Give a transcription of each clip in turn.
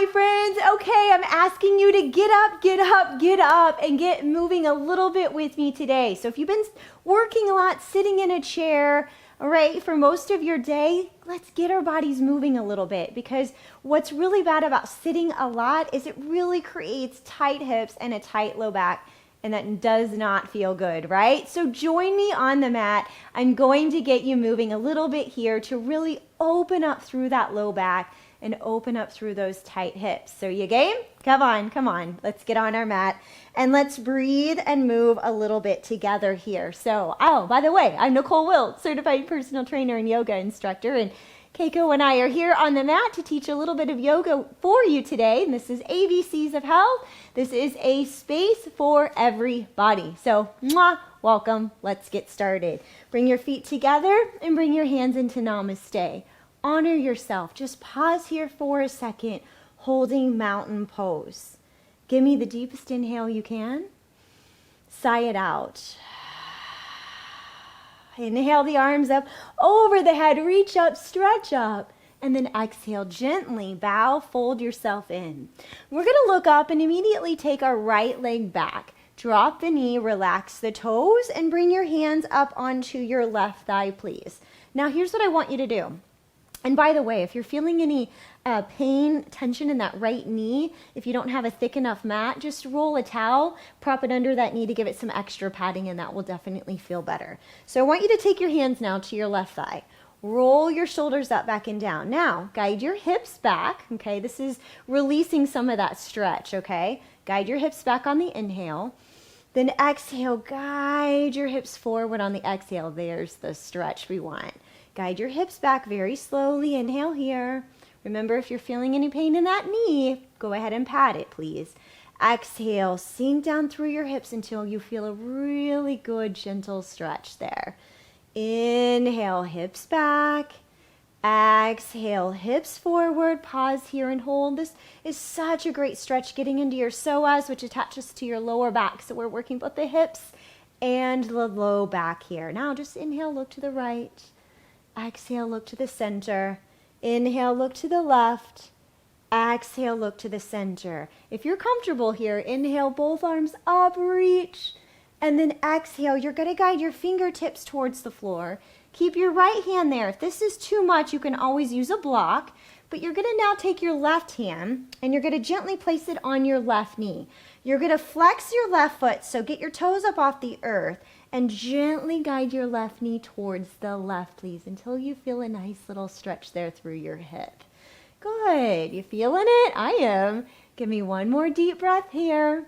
my friends. Okay, I'm asking you to get up, get up, get up, and get moving a little bit with me today. So if you've been working a lot, sitting in a chair, all right, for most of your day, let's get our bodies moving a little bit, because what's really bad about sitting a lot is it really creates tight hips and a tight low back, and that does not feel good, right? So join me on the mat. I'm going to get you moving a little bit here to really open up through that low back and open up through those tight hips. So you game? Come on. Let's get on our mat and let's breathe and move a little bit together here. So, by the way, I'm Nicole Wilt, certified personal trainer and yoga instructor, and Keiko and I are here on the mat to teach a little bit of yoga for you today. And this is ABCs of Health. This is a space for everybody. So, welcome. Let's get started. Bring your feet together and bring your hands into Namaste. Honor yourself. Just pause here for a second, holding mountain pose. Give me the deepest inhale you can. Sigh it out. Inhale the arms up over the head, reach up, stretch up, and then exhale gently, bow, fold yourself in. We're going to look up and immediately take our right leg back. Drop the knee, relax the toes, and bring your hands up onto your left thigh, please. Now here's what I want you to do. And by the way, if you're feeling any pain, tension in that right knee, if you don't have a thick enough mat, just roll a towel, prop it under that knee to give it some extra padding, and that will definitely feel better. So I want you to take your hands now to your left thigh. Roll your shoulders up, back and down. Now, guide your hips back, okay? This is releasing some of that stretch, okay? Guide your hips back on the inhale. Then exhale, guide your hips forward on the exhale. There's the stretch we want. Guide your hips back very slowly. Inhale here. Remember, if you're feeling any pain in that knee, go ahead and pat it, please. Exhale, sink down through your hips until you feel a really good, gentle stretch there. Inhale, hips back. Exhale, hips forward. Pause here and hold. This is such a great stretch, getting into your psoas, which attaches to your lower back. So we're working both the hips and the low back here. Now just inhale, look to the right. Exhale, look to the center. Inhale, look to the left. Exhale, look to the center. If you're comfortable here, inhale, both arms up, reach. And then exhale, you're going to guide your fingertips towards the floor. Keep your right hand there. If this is too much, you can always use a block. But you're going to now take your left hand and you're going to gently place it on your left knee. You're going to flex your left foot, so get your toes up off the earth. And gently guide your left knee towards the left, please, until you feel a nice little stretch there through your hip. Good. You feeling it? I am. Give me one more deep breath here.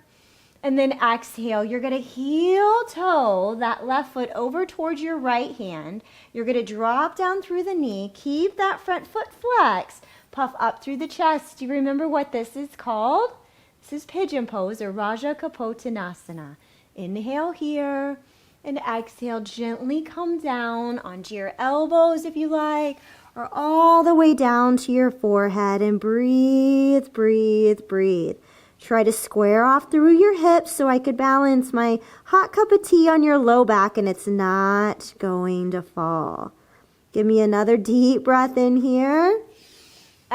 And then exhale. You're going to heel toe that left foot over towards your right hand. You're going to drop down through the knee. Keep that front foot flexed. Puff up through the chest. Do you remember what this is called? This is pigeon pose, or Raja Kapotanasana. Inhale here. And exhale, gently come down onto your elbows if you like, or all the way down to your forehead, and breathe, breathe, breathe. Try to square off through your hips so I could balance my hot cup of tea on your low back and it's not going to fall. Give me another deep breath in here.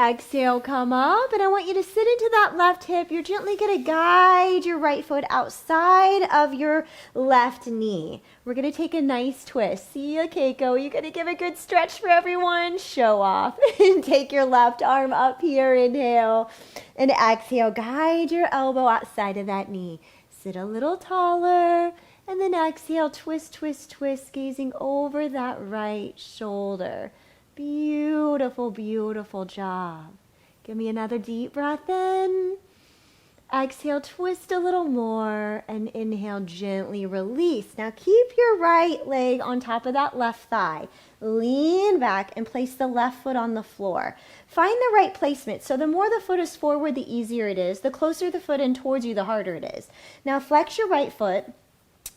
Exhale, come up, and I want you to sit into that left hip. You're gently going to guide your right foot outside of your left knee. We're going to take a nice twist. See ya, Keiko. You're going to give a good stretch for everyone. Show off. And take your left arm up here. Inhale. And exhale. Guide your elbow outside of that knee. Sit a little taller. And then exhale. Twist, twist, twist. Gazing over that right shoulder. Beautiful, beautiful job. Give me another deep breath in. Exhale, twist a little more, and inhale, gently release. Now keep your right leg on top of that left thigh. Lean back and place the left foot on the floor. Find the right placement. So the more the foot is forward, the easier it is. The closer the foot in towards you, the harder it is. Now flex your right foot.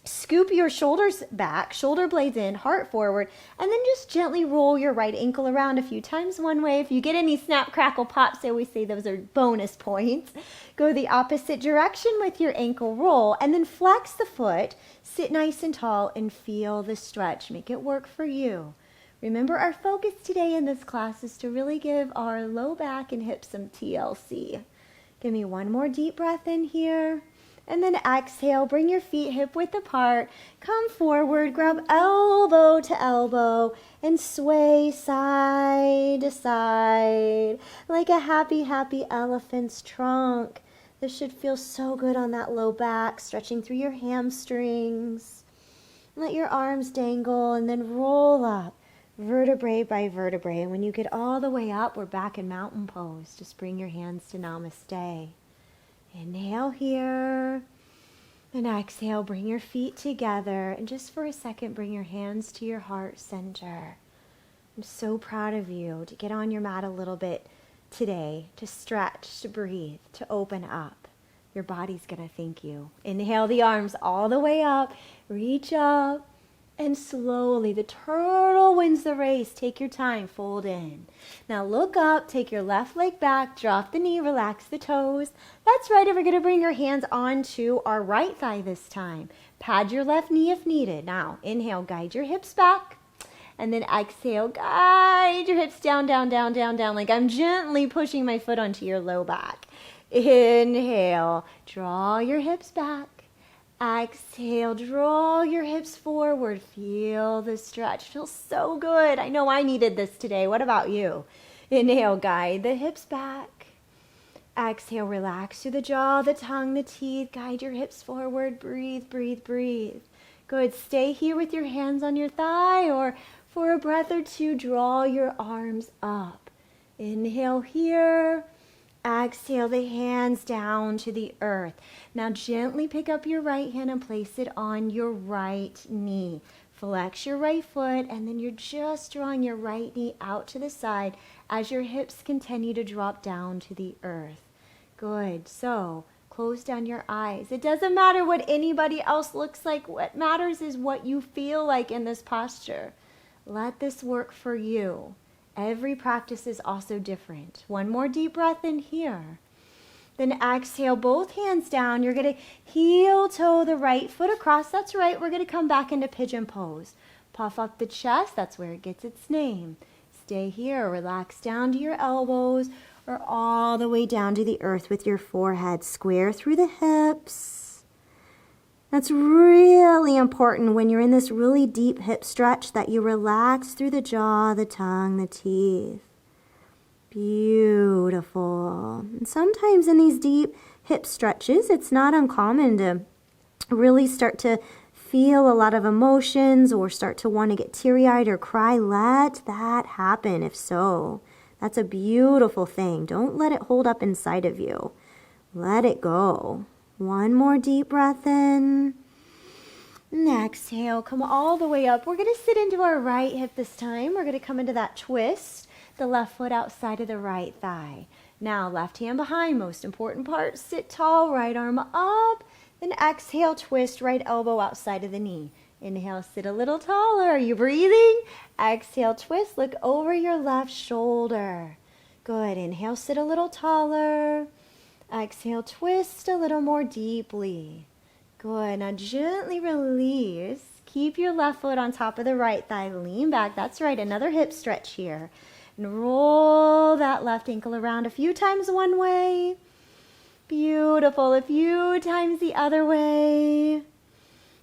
Scoop your shoulders back, shoulder blades in, heart forward, and then just gently roll your right ankle around a few times one way. If you get any snap, crackle, pops, I always say those are bonus points. Go the opposite direction with your ankle roll, and then flex the foot, sit nice and tall, and feel the stretch. Make it work for you. Remember, our focus today in this class is to really give our low back and hips some TLC. Give me one more deep breath in here. And then exhale, bring your feet hip width apart. Come forward, grab elbow to elbow, and sway side to side like a happy, happy elephant's trunk. This should feel so good on that low back, stretching through your hamstrings. Let your arms dangle and then roll up, vertebrae by vertebrae. And when you get all the way up, we're back in mountain pose. Just bring your hands to namaste. Inhale here, and exhale, bring your feet together, and just for a second, bring your hands to your heart center. I'm so proud of you to get on your mat a little bit today, to stretch, to breathe, to open up. Your body's gonna thank you. Inhale the arms all the way up, reach up, and slowly, the turtle wins the race. Take your time, fold in. Now look up, take your left leg back, drop the knee, relax the toes. That's right, and we're gonna bring your hands onto our right thigh this time. Pad your left knee if needed. Now, inhale, guide your hips back. And then exhale, guide your hips down, down, down, down, down, like I'm gently pushing my foot onto your low back. Inhale, draw your hips back. Exhale, draw your hips forward. Feel the stretch. Feels so good. I know I needed this today. What about you? Inhale, guide the hips back. Exhale, relax through the jaw, the tongue, the teeth. Guide your hips forward. Breathe, breathe, breathe. Good. Stay here with your hands on your thigh, or for a breath or two, draw your arms up. Inhale here. Exhale the hands down to the earth. Now gently pick up your right hand and place it on your right knee. Flex your right foot, and then you're just drawing your right knee out to the side as your hips continue to drop down to the earth. Good. So close down your eyes. It doesn't matter what anybody else looks like. What matters is what you feel like in this posture. Let this work for you. Every practice is also different. One more deep breath in here. Then exhale, both hands down. You're going to heel toe the right foot across. That's right. We're going to come back into pigeon pose. Puff up the chest. That's where it gets its name. Stay here. Relax down to your elbows, or all the way down to the earth with your forehead. Square through the hips. That's really important when you're in this really deep hip stretch, that you relax through the jaw, the tongue, the teeth. Beautiful. And sometimes in these deep hip stretches, it's not uncommon to really start to feel a lot of emotions or start to want to get teary-eyed or cry. Let that happen if so. That's a beautiful thing. Don't let it hold up inside of you. Let it go. One more deep breath in. And exhale, come all the way up. We're going to sit into our right hip this time. We're going to come into that twist, the left foot outside of the right thigh. Now, left hand behind, most important part. Sit tall, right arm up. Then exhale, twist, right elbow outside of the knee. Inhale, sit a little taller. Are you breathing? Exhale, twist, look over your left shoulder. Good. Inhale, sit a little taller. Exhale, twist a little more deeply. Good. Now gently release. Keep your left foot on top of the right thigh. Lean back. That's right. Another hip stretch here. And roll that left ankle around a few times one way. Beautiful. A few times the other way.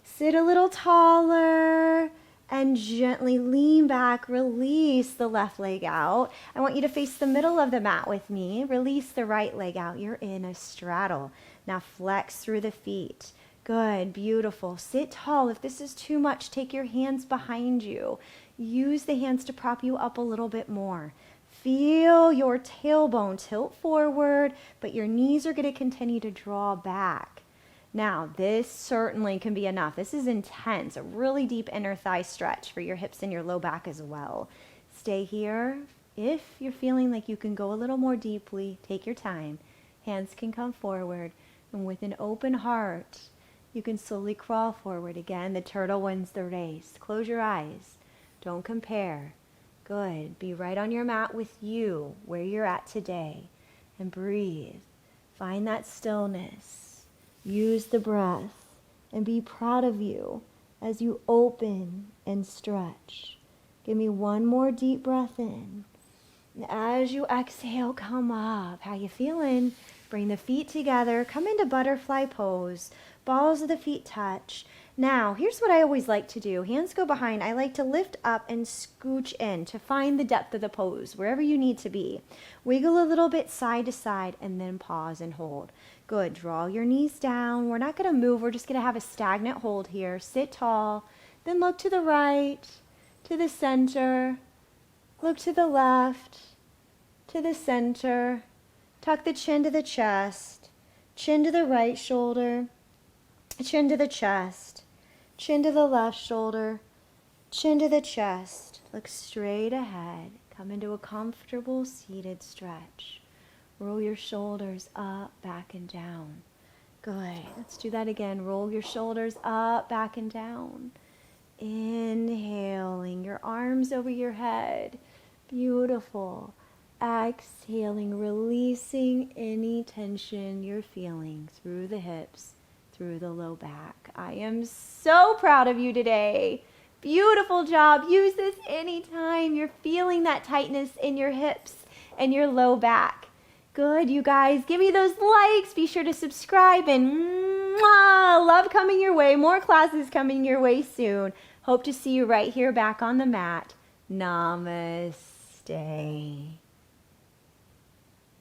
Sit a little taller. And gently lean back, release the left leg out. I want you to face the middle of the mat with me. Release the right leg out. You're in a straddle. Now flex through the feet. Good, beautiful. Sit tall. If this is too much, take your hands behind you. Use the hands to prop you up a little bit more. Feel your tailbone tilt forward, but your knees are going to continue to draw back. Now, this certainly can be enough. This is intense, a really deep inner thigh stretch for your hips and your low back as well. Stay here. If you're feeling like you can go a little more deeply, take your time. Hands can come forward, and with an open heart, you can slowly crawl forward again. The turtle wins the race. Close your eyes. Don't compare. Good. Be right on your mat with you, where you're at today, and breathe. Find that stillness. Use the breath and be proud of you as you open and stretch. Give me one more deep breath in. As you exhale, come up. How you feeling? Bring the feet together. Come into butterfly pose. Balls of the feet touch. Now, here's what I always like to do. Hands go behind. I like to lift up and scooch in to find the depth of the pose, wherever you need to be. Wiggle a little bit side to side and then pause and hold. Good. Draw your knees down. We're not going to move. We're just going to have a stagnant hold here. Sit tall. Then look to the right, to the center. Look to the left, to the center. Tuck the chin to the chest. Chin to the right shoulder. Chin to the chest. Chin to the left shoulder, chin to the chest. Look straight ahead. Come into a comfortable seated stretch. Roll your shoulders up, back, and down. Good. Let's do that again. Roll your shoulders up, back, and down. Inhaling, your arms over your head. Beautiful. Exhaling, releasing any tension you're feeling through the hips, through the low back. I am so proud of you today. Beautiful job. Use this anytime you're feeling that tightness in your hips and your low back. Good, you guys. Give me those likes. Be sure to subscribe and love coming your way. More classes coming your way soon. Hope to see you right here back on the mat. Namaste.